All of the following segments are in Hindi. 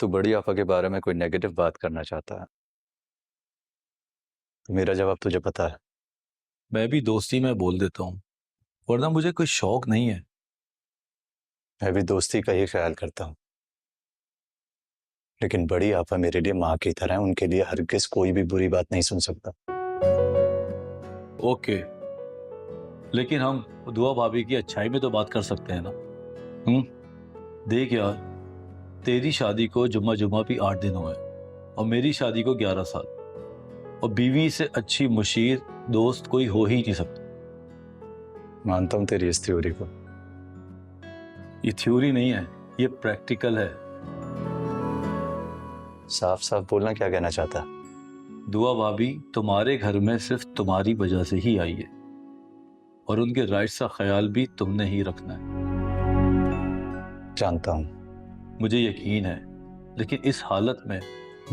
तू बड़ी आफा के बारे में कोई नेगेटिव बात करना चाहता है। मेरा जवाब तुझे पता है। मैं भी दोस्ती में बोल देता हूँ, वरना मुझे कोई शौक नहीं है। मैं भी दोस्ती का ही ख्याल करता हूँ, लेकिन बड़ी आफा मेरे लिए माँ की तरह है। उनके लिए हरगिज कोई भी बुरी बात नहीं सुन सकता। ओके, लेकिन हम दुआ भाभी की अच्छाई में तो बात कर सकते हैं ना। हम्म, देख यार, तेरी शादी को जुम्मा जुम्मा भी 8 दिन हुए और मेरी शादी को 11 साल, और बीवी से अच्छी मुशीर दोस्त कोई हो ही नहीं सकता। मानता हूँ तेरी इस थ्योरी को। ये थ्योरी नहीं है, ये प्रैक्टिकल है। साफ साफ बोलना, क्या कहना चाहता है? दुआ भाभी तुम्हारे घर में सिर्फ तुम्हारी वजह से ही आई है, और उनके राइट्स का ख्याल भी तुमने ही रखना है। जानता हूँ। मुझे यकीन है, लेकिन इस हालत में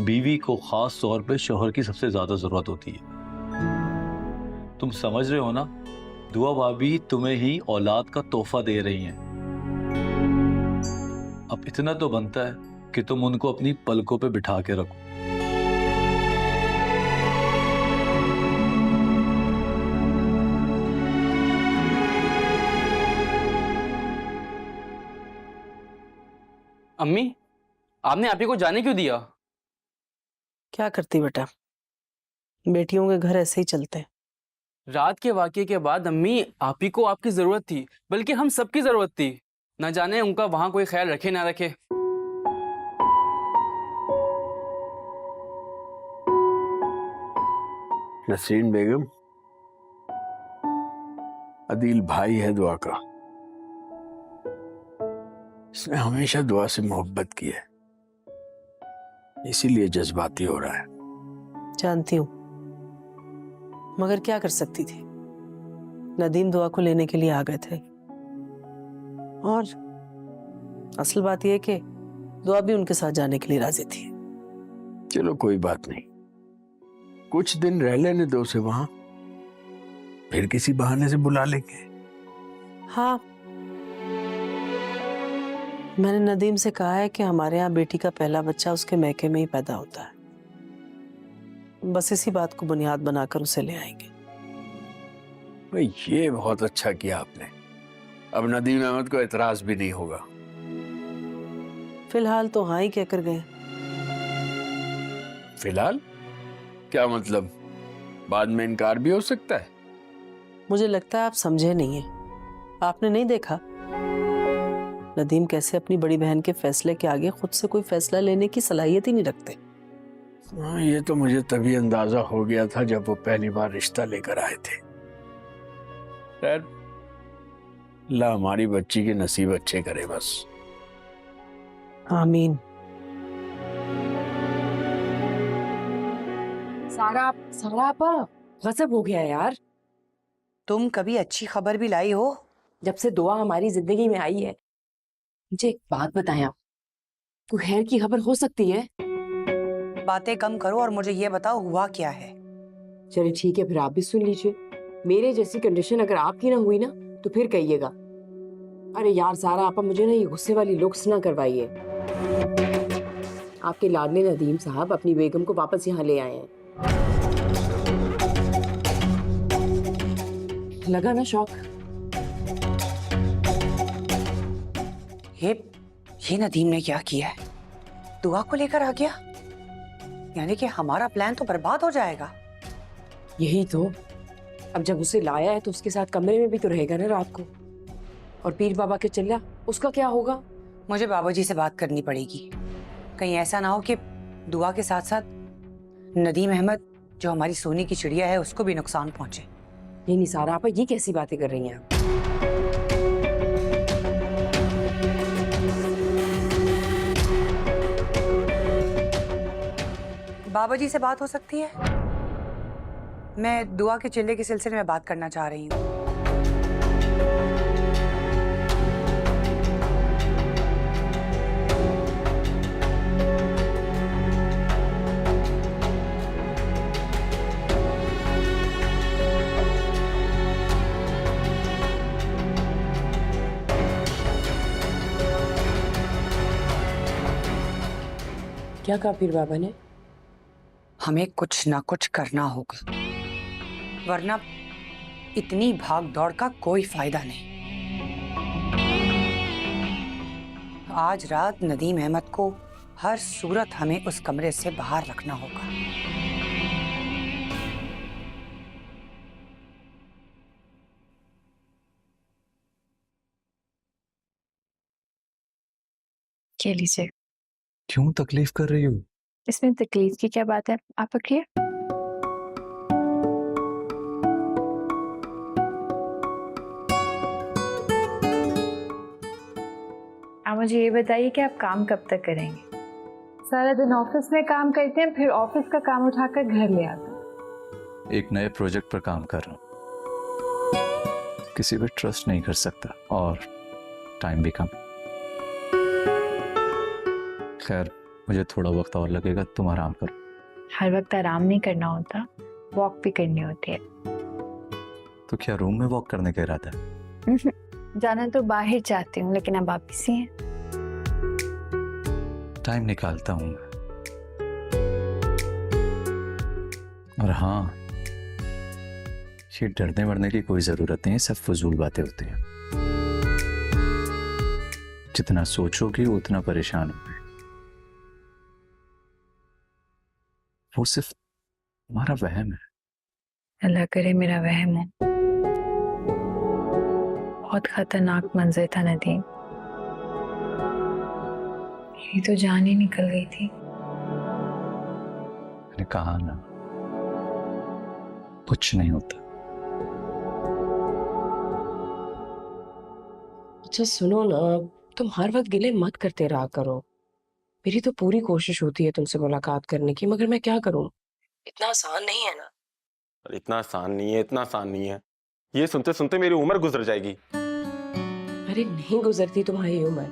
बीवी को खास तौर पे शौहर की सबसे ज्यादा जरूरत होती है। तुम समझ रहे हो ना, दुआ भाभी तुम्हें ही औलाद का तोहफा दे रही हैं। अब इतना तो बनता है कि तुम उनको अपनी पलकों पे बिठा के रखो। अम्मी, आपने आप ही को जाने क्यों दिया? क्या करती बेटा, बेटियों के घर ऐसे ही चलते हैं। रात के वाकये के बाद अम्मी, आप ही को आपकी जरूरत थी, बल्कि हम सबकी जरूरत थी। न जाने उनका वहां कोई ख्याल रखे ना रखे। नसीन बेगम, अदील भाई है दुआ का। इसने हमेशा दुआ से मोहब्बत की है, इसीलिए जज्बाती हो रहा है। जानती हूँ, मगर क्या कर सकती थी। नदीम दुआ को लेने के लिए आ गए थे, और असल बात यह कि दुआ भी उनके साथ जाने के लिए राजी थी। चलो कोई बात नहीं, कुछ दिन रह लेने दो उसे वहां, फिर किसी बहाने से बुला लेंगे। हाँ, मैंने नदीम से कहा है कि हमारे यहाँ बेटी का पहला बच्चा उसके मैके में ही पैदा होता है। बस इसी बात को बुनियाद बनाकर उसे ले आएंगे। भाई ये बहुत अच्छा किया आपने, अब नदीम अहमद को एतराज भी नहीं होगा। फिलहाल तो हाँ ही कहकर गए। फिलहाल क्या मतलब, बाद में इनकार भी हो सकता है। मुझे लगता है आप समझे नहीं है। आपने नहीं देखा नदीम कैसे अपनी बड़ी बहन के फैसले के आगे खुद से कोई फैसला लेने की सलाहियत ही नहीं रखते। हाँ, ये तो मुझे तभी अंदाजा हो गया था जब वो पहली बार रिश्ता लेकर आए थे। खैर, अल्लाह हमारी बच्ची के नसीब अच्छे करे बस। आमीन। सारा आपा गजब हो गया यार। तुम कभी अच्छी खबर भी लाई हो? जब से दुआ हमारी जिंदगी में आई है। मुझे एक बात बताएं आप, कोई खैर की खबर हो सकती है? बातें कम करो और मुझे ये बताओ हुआ क्या है। चलिए ठीक है, फिर आप भी सुन लीजिए। मेरे जैसी कंडीशन अगर आपकी ना हुई ना तो फिर कहिएगा। अरे यार सारा आपा, मुझे ना ये गुस्से वाली लुक्स ना करवाइए। आपके लाडले नदीम साहब अपनी बेगम को वापस यहाँ ले आए हैं। लगा ना शौक? ये नदीम ने क्या किया है? दुआ को लेकर आ गया, यानी कि हमारा प्लान तो बर्बाद हो जाएगा। यही तो, अब जब उसे लाया है तो उसके साथ कमरे में भी तो रहेगा ना रात को। और पीर बाबा के चल्ला, उसका क्या होगा? मुझे बाबूजी से बात करनी पड़ेगी। कहीं ऐसा ना हो कि दुआ के साथ साथ नदीम अहमद, जो हमारी सोने की चिड़िया है, उसको भी नुकसान पहुंचे। नहीं सारा आपा, ये कैसी बातें कर रही हैं आप? बाबाजी से बात हो सकती है? मैं दुआ के चिल्ले के सिलसिले में बात करना चाह रही हूँ। क्या कहा फिर बाबा ने? हमें कुछ ना कुछ करना होगा, वरना इतनी भाग दौड़ का कोई फायदा नहीं। आज रात नदीम अहमद को हर सूरत हमें उस कमरे से बाहर रखना होगा। ये लीजिए। क्यों तकलीफ कर रही हो? इसमें तकलीफ की क्या बात है, आप पकड़िए। आप मुझे ये बताइए कि आप काम कब तक करेंगे? सारा दिन ऑफिस में काम करते हैं, फिर ऑफिस का काम उठाकर घर ले आते हैं। एक नए प्रोजेक्ट पर काम कर रहा हूँ, किसी पे ट्रस्ट नहीं कर सकता और टाइम भी कम। खैर, मुझे थोड़ा वक्त और लगेगा, तुम आराम करो। हर वक्त आराम नहीं करना होता, वॉक भी करनी होती है। तो क्या रूम में वॉक करने का इरादा है? जाना तो बाहर चाहती हूँ, लेकिन अब आप बिजी हैं। टाइम निकालता हूँ मैं। और हाँ, ये डरने वरने की कोई जरूरत नहीं है, सब फजूल बातें होती हैं। जितना सोचोगी उतना परेशान होगी। वो सिर्फ तुम्हारा वहम है। अल्लाह करे मेरा वहम हो। बहुत खतरनाक मंजर था नदीम, मेरी तो जान ही निकल गई थी। मैंने कहा ना, कुछ नहीं होता। अच्छा सुनो ना, तुम हर वक्त गिले मत करते रहा करो। मेरी तो पूरी कोशिश होती है तुमसे मुलाकात करने की, मगर मैं क्या करूं, इतना आसान नहीं है ना। इतना आसान नहीं है, इतना आसान नहीं है। ये सुनते सुनते मेरी उम्र गुजर जाएगी। अरे नहीं गुजरती तुम्हारी उम्र।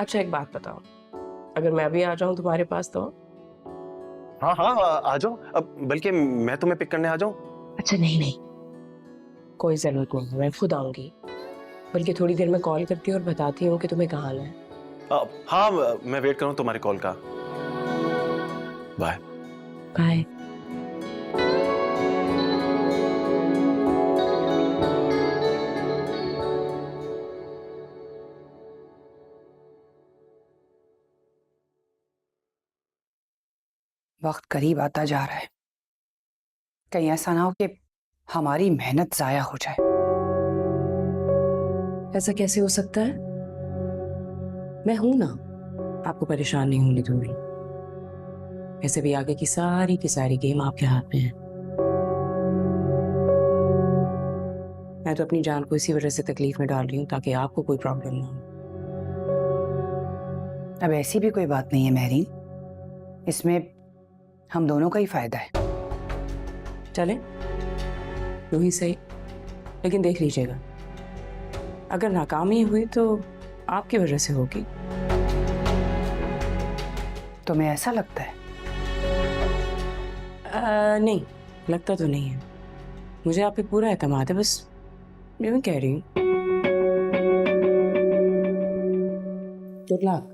अच्छा एक बात बताओ, अगर मैं भी आ जाऊं तुम्हारे पास तो? हाँ हाँ, आ जाओ। अब बल्कि मैं तुम्हें पिक करने आ जाऊं? अच्छा नहीं नहीं, कोई जरूरत नहीं है, मैं खुद आऊंगी। बल्कि थोड़ी देर में कॉल करती हूँ और बताती हूँ कि तुम्हें कहाँ आना है। हाँ, मैं वेट करूँ तुम्हारे कॉल का। Bye bye. वक्त करीब आता जा रहा है, कहीं ऐसा ना हो कि हमारी मेहनत जाया हो जाए। ऐसा कैसे हो सकता है? मैं हूं ना, आपको परेशान नहीं होने दूंगी। वैसे भी आगे की सारी गेम आपके हाथ में है। मैं तो अपनी जान को इसी वजह से तकलीफ में डाल रही हूँ ताकि आपको कोई प्रॉब्लम ना हो। अब ऐसी भी कोई बात नहीं है महरीन, इसमें हम दोनों का ही फायदा है। चले यूं ही सही, लेकिन देख लीजिएगा, अगर नाकामी हुई तो आपकी वजह से होगी। तुम्हें ऐसा लगता है? नहीं, लगता तो नहीं है। मुझे आप पे पूरा एतमाद है, बस यूं कह रही हूँ। Good luck.